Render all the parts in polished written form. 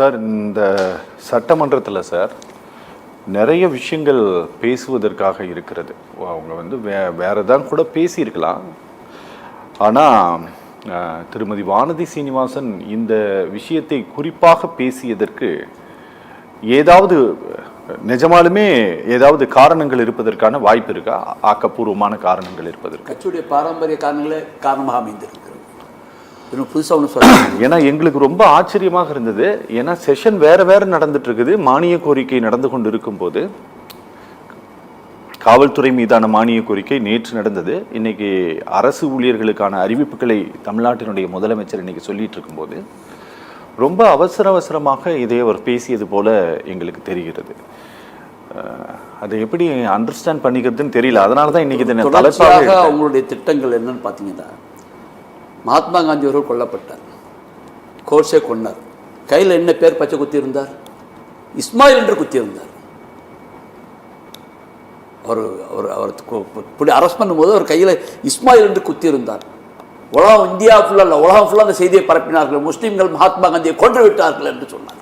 Sir இந்த சட்டமன்றத்தில் sir நிறைய விஷயங்கள் பேசுவதற்காக இருக்கிறது. அவங்க வந்து வேறு தான் கூட பேசியிருக்கலாம். ஆனால் திருமதி வானதி சீனிவாசன் இந்த விஷயத்தை குறிப்பாக பேசியதற்கு ஏதாவது நிஜமாலுமே ஏதாவது காரணங்கள் இருப்பதற்கான வாய்ப்பு இருக்கா? ஆக்கப்பூர்வமான காரணங்கள் இருப்பதற்கு கட்சியுடைய பாரம்பரிய காரணங்களே காரணமாக அமைந்திருக்கிறது. புதுசாக ஒன்று சொல்லுங்கள். ஏன்னா எங்களுக்கு ரொம்ப ஆச்சரியமாக இருந்தது. ஏன்னா செஷன் வேற வேற நடந்துட்டு இருக்குது. மானிய கோரிக்கை நடந்து கொண்டு இருக்கும்போது காவல்துறை மீதான மானிய கோரிக்கை நேற்று நடந்தது. இன்னைக்கு அரசு ஊழியர்களுக்கான அறிவிப்புகளை தமிழ்நாட்டினுடைய முதலமைச்சர் இன்னைக்கு சொல்லிட்டு இருக்கும்போது ரொம்ப அவசரமாக இதை அவர் பேசியது போல எங்களுக்கு தெரிகிறது. அதை எப்படி அண்டர்ஸ்டாண்ட் பண்ணிக்கிறதுன்னு தெரியல. அதனால தான் இன்னைக்கு தலைப்பாக அவங்களுடைய திட்டங்கள் என்னன்னு பார்த்தீங்கன்னா, மகாத்மா காந்தி அவர்கள் கொல்லப்பட்டார், கோர்ஸே கொண்டார். கையில் என்ன பேர் பச்சை குத்தியிருந்தார்? இஸ்மாயில் என்று குத்தியிருந்தார். அவர் அரெஸ்ட் பண்ணும்போது அவர் கையில் இஸ்மாயில் என்று குத்தியிருந்தார். உலகம் இந்தியா ஃபுல்லாக இல்லை, உலகம் ஃபுல்லாக அந்த செய்தியை பரப்பினார்கள். முஸ்லீம்கள் மகாத்மா காந்தியை கொன்று விட்டார்கள் என்று சொன்னார்.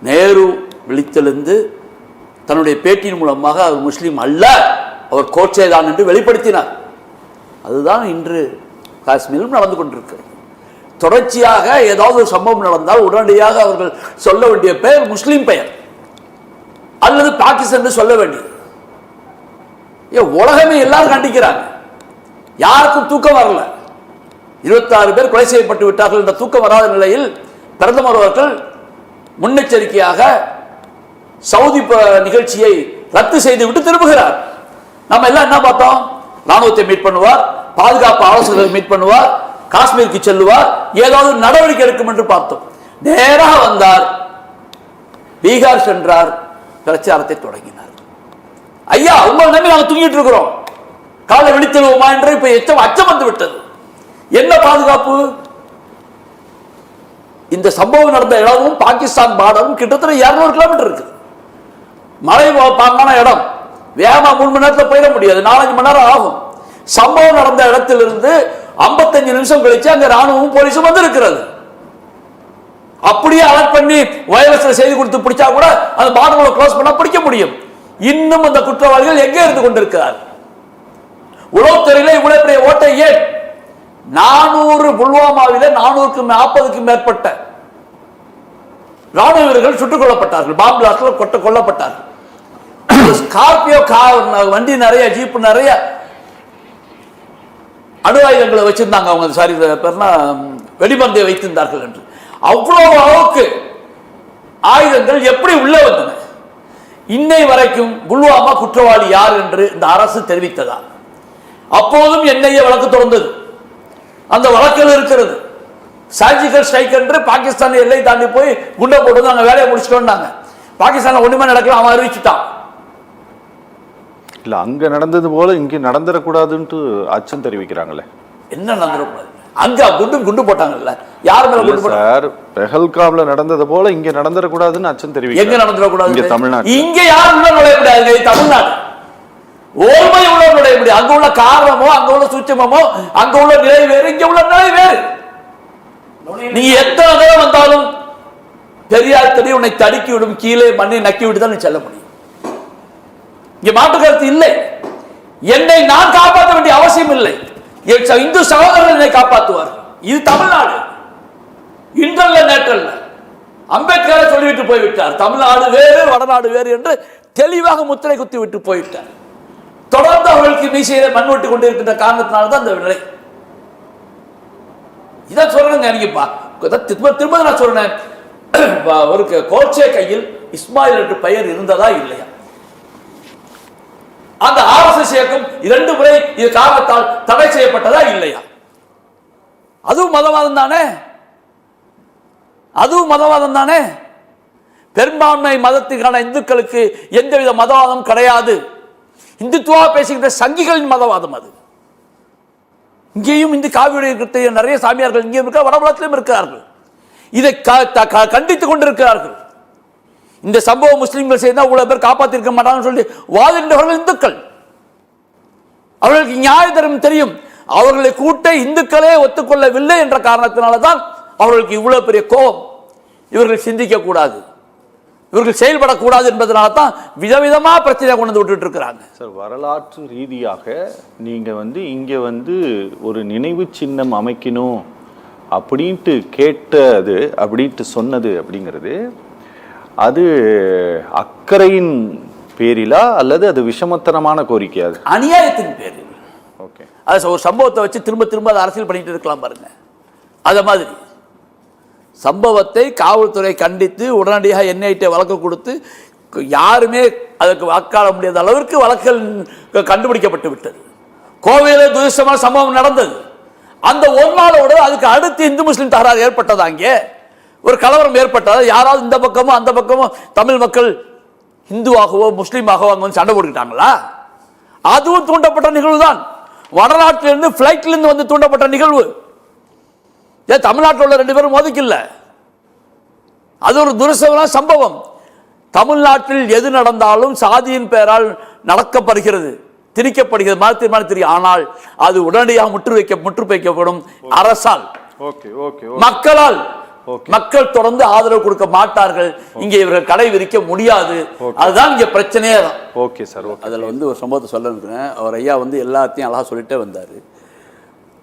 நேரு விழித்தெழுந்து தன்னுடைய பேட்டியின் மூலமாக அவர் முஸ்லீம் அல்ல, அவர் கோட்சே தான் என்று வெளிப்படுத்தினார். அதுதான் இன்று காஷ்மீரிலும் நடந்து கொண்டிருக்கிறது. தொடர்ச்சியாக ஏதாவது ஒரு சம்பவம் நடந்தால் உடனடியாக அவர்கள் சொல்ல வேண்டிய பெயர் முஸ்லீம் பெயர் அல்லது பாகிஸ்தான் சொல்ல வேண்டியது. உலகமே எல்லாரும் கண்டிக்கிறாங்க. யாருக்கும் தூக்கம் வரல. 26 பேர் கொலை செய்யப்பட்டு விட்டார்கள் என்ற தூக்கம் வராத நிலையில் பிரதமர் அவர்கள் முன்னெச்சரிக்கையாக சவுதி நிகழ்ச்சியை ரத்து செய்து விட்டு திரும்புகிறார். நம்ம எல்லாம் என்ன பார்த்தோம்? ராணுவத்தை மீட் பண்ணுவார், பாதுகாப்பு ஆலோசகரை மீட் பண்ணுவார், காஷ்மீருக்கு செல்லுவார், ஏதாவது நடவடிக்கை எடுக்கும் என்று பார்த்தோம். நேராக வந்தார், பீகார் சென்றார், பிரச்சாரத்தை தொடங்கினார். ஐயா, உங்களை நம்பி நாங்கள் தூங்கிட்டு இருக்கிறோம், காலை விழித்தெழுவோமா என்று இப்ப அச்சம் வந்து விட்டது. என்ன பாதுகாப்பு? இந்த சம்பவம் நடந்த இடமும் பாகிஸ்தான் பார்டரும் கிட்டத்தட்ட 200 கிலோமீட்டர் இருக்கு. மழை பாங்கான இடம், வேகமா 3 மணி நேரத்தில் போயிட முடியாது, 4-5 மணி நேரம் ஆகும். சம்பவம் நடந்த இடத்திலிருந்து 55 நிமிஷம் கழிச்சு அங்க ராணுவமும் போலீஸும் வந்து இருக்கிறது. அப்படியே அலர்ட் பண்ணி வயர்லெஸ்ல செய்தி கொடுத்து பிடிச்சா கூட அந்த பார்டர்ல க்ளோஸ் பண்ணா பிடிக்க முடியும். இன்னும் அந்த குற்றவாளிகள் எங்கே இருந்து கொண்டிருக்கிறார்? உளவுத்துறையில இவ்வளவு பெரிய ஓட்டை ஏன்? 400 புல்வாமாவில 440க்கும் மேற்பட்ட ராணுவ வீரர்கள் சுட்டுக் கொல்லப்பட்டார்கள், பாம்பு பிளாஸ்ட்ல கொல்லப்பட்டார்கள். ஸ்கார்பியோ வண்டி நிறைய, ஜீப் நிறைய அணு ஆயுதங்களை வச்சிருந்தாங்க. அவங்க சாரி வெடிமருந்தை வைத்திருந்தார்கள் என்று. அவ்வளவு அளவுக்கு ஆயுதங்கள் எப்படி உள்ள வந்தன? இன்னை வரைக்கும் புல்வாமா குற்றவாளி யார் என்று இந்த அரசு தெரிவித்ததா? அப்போதும் என்ஐஏ வழக்கு தொடர்ந்தது. அந்த வழக்கில் இருக்கிறது. சர்ஜிக்கல் ஸ்ட்ரைக் என்று பாகிஸ்தான் எல்லை தாண்டி போய் குண்டை போட்டு அங்க வேலையை முடிச்சுட்டோம்னாங்க. பாகிஸ்தான் ஒண்ணுமே நடக்கல, அவன் அறிவிச்சுட்டான். இல்ல, அங்க நடந்தது போல இங்க நடந்துடக்கூடாதுன்னு அச்சம் தெரிவிக்கிறாங்களே. என்ன நடந்துடக்கூடாது? அங்க குண்டு போட்டாங்கல்ல, யார் மேல குண்டு போட்டாங்க? சார், பெஹல்காம்ல நடந்தது போல இங்க நடந்துடக்கூடாதுன்னு அச்சம் தெரிவிக்கிறாங்க. எங்க நடந்துடக்கூடாது? இங்க தமிழ்நாடு. இங்க யாரும் உள்ள நுழைய முடியாது. தமிழ்நாடு ஓர்மை உள்ள நுழைய முடியாது. அங்க உள்ள காரணமோ, அங்க உள்ள சூட்சமோ, அங்க உள்ள நிலை வேறு, இங்க உள்ள நிலை வேறு. நீ எத்தனை தடவை வந்தாலும் பெரியார் தடி உன்னை தடுக்கி விடும், கீழே மண்ணை நக்கி விட்டு தான் நீ செல்ல முடியும். இங்க மாற்று கருத்து இல்லை. என்னை நான் காப்பாற்ற வேண்டிய அவசியம் இல்லை. இந்து சகோதரர்கள் என்னை காப்பாற்றுவார். இது தமிழ்நாடு, இன்றல்ல நேற்றல்ல. அம்பேத்கரை சொல்லிவிட்டு போய்விட்டார். தமிழ்நாடு வேறு, வடநாடு வேறு என்று தெளிவாக முத்திரை குத்தி விட்டு போய்விட்டார். தொடர்ந்து அவர்களுக்கு மீசையில மண் வெட்டி கொண்டிருக்கின்ற காரணத்தினால்தான் அந்த நிலை. இதான் சொல்றேங்க. திரும்ப நான் சொல்றேன், ஒரு கோட்சே கையில் இஸ்மாயில் என்று பெயர் இருந்ததா இல்லையா? அந்த ஆர்எஸ்எஸ் இயக்கம் 2 முறை இது காரணத்தால் தடை செய்யப்பட்டதா இல்லையா? அதுவும் மதவாதம் தானே, அதுவும் மதவாதம் தானே. பெரும்பான்மை மதத்துக்கான இந்துக்களுக்கு எந்தவித மதவாதம் கிடையாது. இந்துத்துவா பேசுகின்ற சங்கிகளின் மதவாதம் அது. இங்கேயும் இந்த காவிரி நிறைய சாமியார்கள் இங்கேயும் இருக்க, வடபுலத்திலும் இருக்கிறார்கள். இதை கண்டித்துக் கொண்டிருக்கிறார்கள். இந்த சம்பவம் முஸ்லிம்கள் செய்தால் இவ்வளவு பேர் காப்பாற்றிருக்க மாட்டாங்கன்னு சொல்லி வாதிடுறவர்கள் இந்துக்கள். அவர்களுக்கு நியாய தர்மம் தெரியும். அவர்களை கூட்ட இந்துக்களே ஒத்துக்கொள்ளவில்லை என்ற காரணத்தினால்தான் அவர்களுக்கு இவ்வளவு பெரிய கோபம். இவர்கள் சிந்திக்க கூடாது, இவர்கள் செயல்படக்கூடாது என்பதனால தான் விதவிதமா பிரச்சனையை கொண்டு வந்து விட்டுட்டு இருக்கிறாங்க. சார், வரலாற்று ரீதியாக நீங்க இங்க ஒரு நினைவு சின்னம் அமைக்கணும் அப்படின்ட்டு கேட்டது, அப்படின்ட்டு சொன்னது அப்படிங்கிறது அது அக்கறையின் பேரிலா அல்லது அது விஷமத்தனமான கோரிக்கை? அது அநியாயத்தின் பேரில். ஓகே, அது ஒரு சம்பவத்தை வச்சு திரும்ப திரும்ப அதை அரசியல் பண்ணிட்டு இருக்கலாம் பாருங்க. அத மாதிரி சம்பவத்தை காவல்துறை கண்டித்து உடனடியாக என்ஐடி வழக்கு கொடுத்து யாருமே அதற்கு வாக்காள முடியாத அளவிற்கு வழக்குகள் கண்டுபிடிக்கப்பட்டு விட்டது. கோவையில் துரிசமான சம்பவம் நடந்தது. அந்த ஒரு நாளோடு அதுக்கு அடுத்து இந்து முஸ்லீம் தகராறு ஏற்பட்டதா, அங்கே ஒரு கலவரம் ஏற்பட்டதா, யாராவது இந்த பக்கமும் அந்த பக்கமும் தமிழ் மக்கள் இந்துவாகவோ முஸ்லீமாகவோ அங்கே சண்டை போட்டுக்கிட்டாங்களா? அதுவும் தூண்டப்பட்ட நிகழ்வு தான். வடநாட்டிலிருந்து பிளைட்லிருந்து தூண்டப்பட்ட நிகழ்வு. ஏன் தமிழ்நாட்டில் உள்ள 2 பேரும் மோதிக்கல? அது ஒரு துரசமான சம்பவம். தமிழ்நாட்டில் எது நடந்தாலும் சாதியின் பெயரால் நடக்கப்படுகிறது, திணிக்கப்படுகிறது, மதத்தின் தெரியும். ஆனால் அது உடனடியாக முற்று வைக்கப்படும் அரசால், மக்களால். மக்கள் தொடர்ந்து ஆதரவு கொடுக்க மாட்டார்கள். இங்கே இவர்கள் கடை விரிக்க முடியாது. அதுதான் இங்க பிரச்சனையே தான். ஓகே சார், அதுல ஒரு சம்பவத்தை சொல்ல இருக்கிறேன். அவர் ஐயா எல்லாத்தையும் அழகா சொல்லிட்டே வந்தாரு.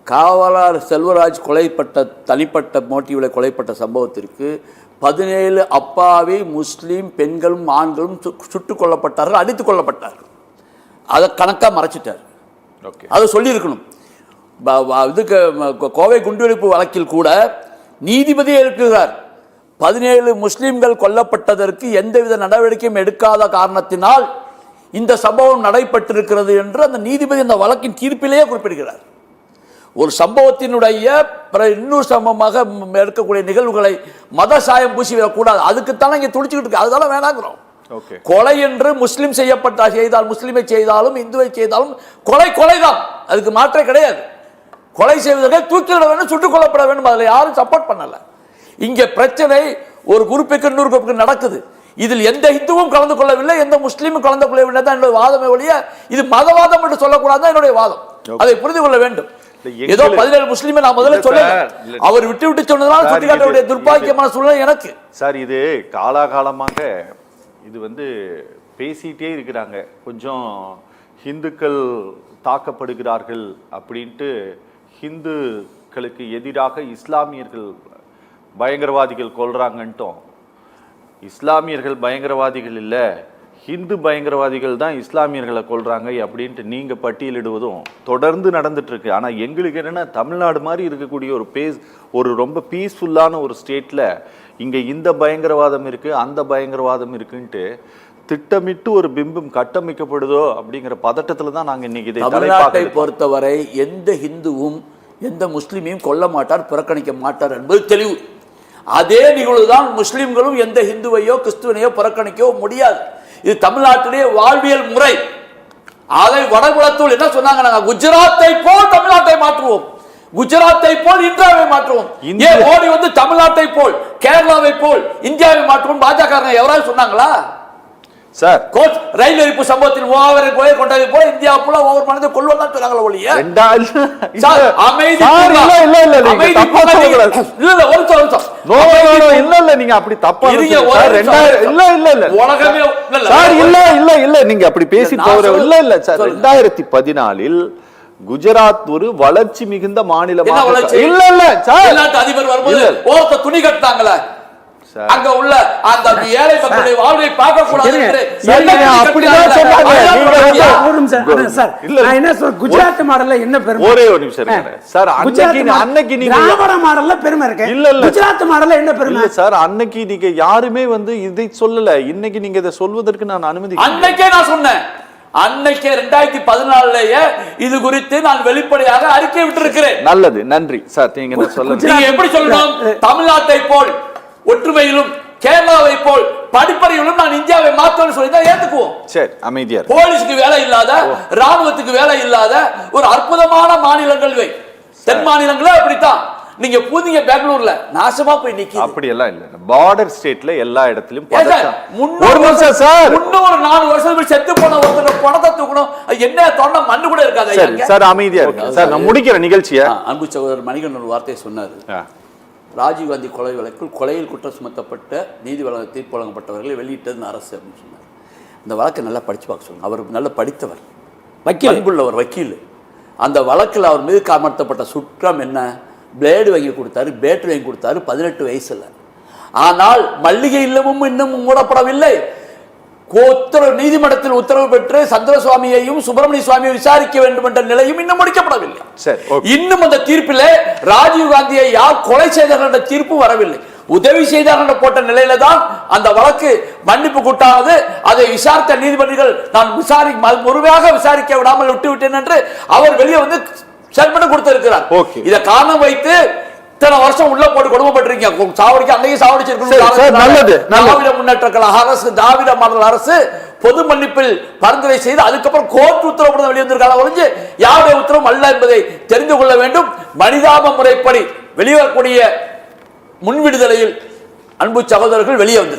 காவலர் செல்வராஜ் கொலைப்பட்ட தனிப்பட்ட மோட்டிவில் கொலைப்பட்ட சம்பவத்திற்கு 17 அப்பாவி முஸ்லீம் பெண்களும் ஆண்களும் சுட்டுக் கொல்லப்பட்டார்கள், அடித்துக் கொல்லப்பட்டார்கள். அதை கணக்காக மறைச்சிட்டார். அதை சொல்லியிருக்கணும். இதுக்கு கோவை குண்டுவெடிப்பு வழக்கில் கூட நீதிபதியே இருக்கிறார். 17 முஸ்லீம்கள் கொல்லப்பட்டதற்கு எந்தவித நடவடிக்கையும் எடுக்காத காரணத்தினால் இந்த சம்பவம் நடைபெற்றிருக்கிறது என்று அந்த நீதிபதி அந்த வழக்கின் தீர்ப்பிலேயே குறிப்பிடுகிறார். ஒரு சம்பவத்தினுடைய இன்னொரு சம்பவமாக எடுக்கக்கூடிய நிகழ்வுகளை மத சாயம் பூசிவிடக்கூடாது. அதுக்குத்தானே இங்கே துடிச்சுக்கிட்டு இருக்கு. அதுதான் வேணாங்கிறோம். கொலை என்று முஸ்லீம் செய்தால், முஸ்லீமை செய்தாலும் இந்துவை செய்தாலும் கொலைதான். அதுக்கு மாற்றே கிடையாது. கொலை செய்வதற்கு தூக்கிட வேண்டும், சுட்டுக் கொல்லப்பட வேண்டும். அதில் யாரும் சப்போர்ட் பண்ணல. இங்கே பிரச்சனை ஒரு குரூப்புக்கு இன்னொரு குரூப்புக்கு நடக்குது. இதில் எந்த இந்துவும் கலந்து கொள்ளவில்லை, எந்த முஸ்லீமும் கலந்து கொள்ளவில்லை தான் என்னுடைய வாதமே ஒழிய இது மதவாதம் என்று சொல்லக்கூடாது தான் என்னுடைய வாதம். அதை புரிந்து கொள்ள வேண்டும். ஏதோ 17 முஸ்லீமை நான் முதல்ல சொல்ல, அவர் விட்டு சொன்னதால் சுட்டிக்காட்டக்கூடிய துர்பாக்கியமான சூழ்நிலை எனக்கு. சார், இது காலாகாலமாக இது பேசிட்டே இருக்கிறாங்க. கொஞ்சம் ஹிந்துக்கள் தாக்கப்படுகிறார்கள் அப்படின்ட்டு, ஹிந்துக்களுக்கு எதிராக இஸ்லாமியர்கள் பயங்கரவாதிகள் கொள்றாங்கன்ட்டோம். இஸ்லாமியர்கள் பயங்கரவாதிகள் இல்லை, ஹிந்து பயங்கரவாதிகள் தான் இஸ்லாமியர்களை கொள்றாங்க அப்படின்ட்டு நீங்க பட்டியலிடுவதும் தொடர்ந்து நடந்துட்டு இருக்கு. ஆனா எங்களுக்கு என்னன்னா, தமிழ்நாடு மாதிரி இருக்கக்கூடிய ஒரு ரொம்ப பீஸ்ஃபுல்லான ஒரு ஸ்டேட்ல இங்க இந்த பயங்கரவாதம் இருக்கு, அந்த பயங்கரவாதம் இருக்குன்ட்டு திட்டமிட்டு ஒரு பிம்பம் கட்டமைக்கப்படுதோ அப்படிங்கிற பதட்டத்துல தான் நாங்க இன்னைக்கு இதை தமிழ்நாட்டை பொறுத்தவரை எந்த ஹிந்துவும் எந்த முஸ்லிமையும் கொல்ல மாட்டார், புறக்கணிக்க மாட்டார் என்பது தெளிவு. அதே நிகழ்வுதான் முஸ்லிம்களும் எந்த ஹிந்துவையோ கிறிஸ்துவனையோ புறக்கணிக்கவோ முடியாது. இது தமிழ்நாட்டிலே வாழ்வியல் முறை. அதை வடகுலத்தூள் என்ன சொன்னாங்க, நாங்க குஜராத்தை போல் தமிழ்நாட்டை மாற்றுவோம், குஜராத்தை போல் இந்தியாவை மாற்றுவோம். ஏன் மோடி தமிழ்நாட்டை போல் கேரளாவை போல் இந்தியாவை மாற்றுவோம் பாஜக எவராவது சொன்னாங்களா? சார், கோச் ரயில் எரிப்பு சம்பவத்தில் 3000 கோயை கொண்டது போல இந்தியா புள்ள ஒவ்வொரு மனித கொள்வதான் சொன்னாங்களா ஒழிய அமைதி நீங்க அப்படி தப்பா உலகமே இல்ல நீங்க அப்படி பேசி இல்ல இல்ல சார். 2014 குஜராத் ஒரு வளர்ச்சி மிகுந்த மாநிலமாக இல்ல இல்ல சார், அதிபர் வரும்போது துணி கட்டாங்களா? அங்க உள்ள அந்த ஏழை மக்களுடைய வாழ்வை பார்க்க கூடாது என்று அப்படிதான் சொன்னாங்க. குஜராத் மாடல்ல என்ன பெருமை? ஒரே ஒரு நிமிஷம் சார். அன்னைக்கு நீங்க திராவிட மாடல்ல பெருமை இருக்கு. இல்ல இல்ல குஜராத் மாடல்ல என்ன பெருமை? இல்ல சார், அன்னைக்கு நீங்க யாருமே இதை சொல்லல. இன்னைக்கு நீங்க இதை சொல்வதற்கு நான் அனுமதி. அன்னைக்கே நான் சொன்னேன். அன்னைக்கே 2014 இது குறித்து நான் வெளிப்படையாக அறிக்கை விட்டிருக்கிறேன். நல்லது, நன்றி சார். நீங்க சொல்லுங்க. நீங்க எப்படி சொல்லணும்? தமிழ்நாட்டை போல் ஒற்றுமையிலும் கேரளாவை போல் படிப்பறிவிலும் நான் இந்தியாவை மாற்றணும்னு சொல்லி தான் ஏத்துக்குவோம். சரி, அமைதியா. போலீஸுக்கு வேலை இல்லாத, ராணுவத்துக்கு வேலை இல்லாத ஒரு அற்புதமான மாநிலங்கள் வை. தென் மாநிலங்களே அப்படித்தான். நீங்க பூதிங்க பெங்களூர்ல நாசமா போய் நிக்கி. அப்படி எல்லாம் இல்ல. பார்டர் ஸ்டேட்ல எல்லா இடத்திலும் ஒரு நிமிஷம் சார், இன்னும் ஒரு 4 வருஷம் செத்து போன ஒருத்தர் பணத்தை தூக்கணும், என்ன தொண்டை மண்ணு கூட இருக்காது. சார் அமைதியா இருக்கு சார். நான் முடிக்கிறேன் நிகழ்ச்சியை. அன்பு சகோதரர் மணிகண்டன் ஒரு வார்த்தையை சொன்னாரு. 2014 2014 ராஜீவ்காந்தி கொலை வழக்கில் கொலையில் குற்றம் சுமத்தப்பட்ட தீர்ப்பு வழங்கப்பட்டவர்களை வெளியிட்டது அரசு அப்படின்னு சொன்னார். இந்த வழக்கை நல்லா படித்து பார்க்க சொல்லுங்க. அவர் நல்லா படித்தவர், அன்புள்ளவர், வக்கீல். அந்த வழக்கில் அவர் மீது காமர்த்தப்பட்ட சுற்றம் என்ன? பிளேடு வாங்கி கொடுத்தாரு, பேட்டரி வாங்கி கொடுத்தாரு, 18 வயசுல. ஆனால் மல்லிகை இல்லமும் இன்னும் மூடப்படவில்லை. நீதிமன்றத்தில் உத்தரவு பெற்று சந்திரசுவாமியையும் சுப்பிரமணிய சுவாமியை விசாரிக்க வேண்டும் என்ற நிலையும் இன்னும் முடிக்கப்படவில்லை. இன்னும் அந்த தீர்ப்பிலே ராஜீவ்காந்தியை யார் கொலை செய்தார்கள் என்ற தீர்ப்பு வரவில்லை. உதவி செய்தார்கள் போட்ட நிலையில தான் அந்த வழக்கு மன்னிப்பு கூட்டானது. அதை விசாரித்த நீதிபதிகள் நான் முழுமையாக விசாரிக்க விடாமல் விட்டுவிட்டேன் என்று அவர் வெளியே வந்து ஸ்டேட்மெண்ட் கொடுத்திருக்கிறார். இதை காரணம் வைத்து இத்தனை வருஷம் உள்ள போட்டு கொடுமைப்பட்டிருக்கீங்க. சாவடிக்கு அங்கேயும் சாவடிச்சிருக்கணும். திராவிட முன்னேற்ற கழக அரசு, திராவிட மாடல் அரசு பொது மன்னிப்பில் பரிந்துரை செய்து அதுக்கப்புறம் கோர்ட் உத்தரவு வெளிவந்திருக்காங்க ஒழிஞ்சு யாருடைய உத்தரவும் அல்ல என்பதை தெரிந்து கொள்ள வேண்டும். மனிதாப முறைப்படி வெளிவரக்கூடிய முன்விடுதலையில் அன்பு சகோதரர்கள் வெளியே வந்திருக்கிறார்.